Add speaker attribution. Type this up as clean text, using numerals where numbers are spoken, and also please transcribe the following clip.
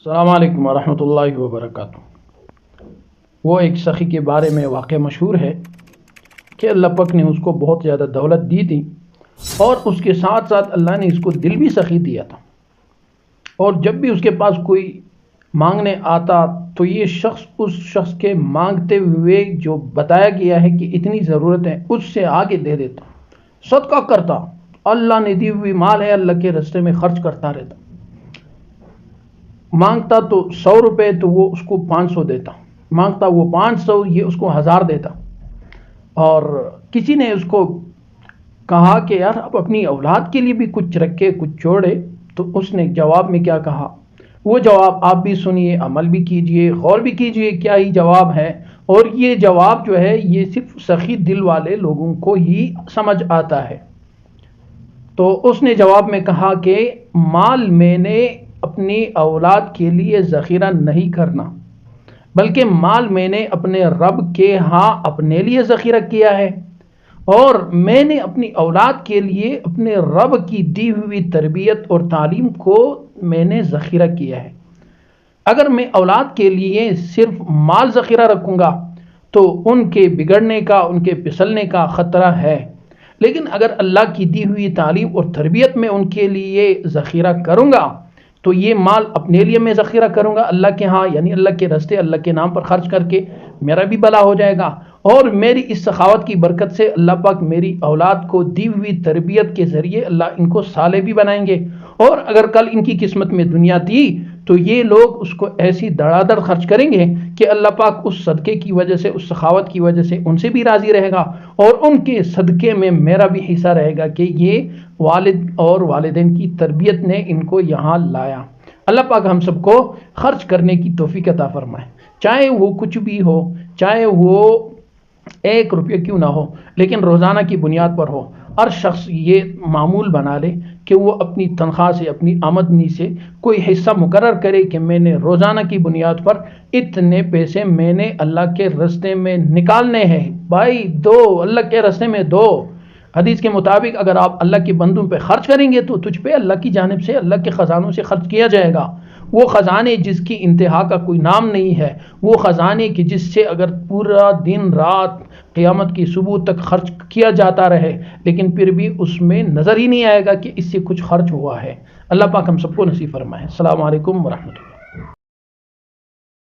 Speaker 1: السلام علیکم ورحمۃ اللہ وبرکاتہ۔ وہ ایک سخی کے بارے میں واقعہ مشہور ہے کہ اللہ پاک نے اس کو بہت زیادہ دولت دی تھی، اور اس کے ساتھ ساتھ اللہ نے اس کو دل بھی سخی دیا تھا، اور جب بھی اس کے پاس کوئی مانگنے آتا تو یہ شخص اس شخص کے مانگتے ہوئے جو بتایا گیا ہے کہ اتنی ضرورت ہے اس سے آگے دے دیتا، صدقہ کرتا، اللہ نے دی ہوئی مال ہے اللہ کے راستے میں خرچ کرتا رہتا۔ مانگتا تو 100 روپے تو وہ اس کو 500 دیتا، مانگتا وہ 500 یہ اس کو 1000 دیتا۔ اور کسی نے اس کو کہا کہ یار اب اپنی اولاد کے لیے بھی کچھ رکھے کچھ چھوڑے، تو اس نے جواب میں کیا کہا، وہ جواب آپ بھی سنیے، عمل بھی کیجئے، غور بھی کیجئے کیا ہی جواب ہے۔ اور یہ جواب جو ہے یہ صرف سخی دل والے لوگوں کو ہی سمجھ آتا ہے۔ تو اس نے جواب میں کہا کہ مال میں نے اپنی اولاد کے لیے ذخیرہ نہیں کرنا، بلکہ مال میں نے اپنے رب کے ہاں اپنے لیے ذخیرہ کیا ہے، اور میں نے اپنی اولاد کے لیے اپنے رب کی دی ہوئی تربیت اور تعلیم کو میں نے ذخیرہ کیا ہے۔ اگر میں اولاد کے لیے صرف مال ذخیرہ رکھوں گا تو ان کے بگڑنے کا، ان کے پھسلنے کا خطرہ ہے، لیکن اگر اللہ کی دی ہوئی تعلیم اور تربیت میں ان کے لیے ذخیرہ کروں گا تو یہ مال اپنے لیے میں ذخیرہ کروں گا اللہ کے ہاں، یعنی اللہ کے راستے اللہ کے نام پر خرچ کر کے میرا بھی بھلا ہو جائے گا، اور میری اس سخاوت کی برکت سے اللہ پاک میری اولاد کو دی ہوئی تربیت کے ذریعے اللہ ان کو صالح بھی بنائیں گے، اور اگر کل ان کی قسمت میں دنیا تھی تو یہ لوگ اس کو ایسی دڑا دڑ خرچ کریں گے کہ اللہ پاک اس صدقے کی وجہ سے، اس سخاوت کی وجہ سے ان سے بھی راضی رہے گا، اور ان کے صدقے میں میرا بھی حصہ رہے گا کہ یہ والد اور والدین کی تربیت نے ان کو یہاں لایا۔ اللہ پاک ہم سب کو خرچ کرنے کی توفیق عطا فرمائے، چاہے وہ کچھ بھی ہو، چاہے وہ 1 روپیہ کیوں نہ ہو، لیکن روزانہ کی بنیاد پر ہو۔ ہر شخص یہ معمول بنا لے کہ وہ اپنی تنخواہ سے، اپنی آمدنی سے کوئی حصہ مقرر کرے کہ میں نے روزانہ کی بنیاد پر اتنے پیسے میں نے اللہ کے راستے میں نکالنے ہیں۔ بھائی دو، اللہ کے راستے میں دو۔ حدیث کے مطابق اگر آپ اللہ کے بندوں پہ خرچ کریں گے تو تجھ پہ اللہ کی جانب سے، اللہ کے خزانوں سے خرچ کیا جائے گا۔ وہ خزانے جس کی انتہا کا کوئی نام نہیں ہے، وہ خزانے کی جس سے اگر پورا دن رات قیامت کی صبح تک خرچ کیا جاتا رہے لیکن پھر بھی اس میں نظر ہی نہیں آئے گا کہ اس سے کچھ خرچ ہوا ہے۔ اللہ پاک ہم سب کو نصیب فرمائے۔ السلام علیکم ورحمۃ اللہ۔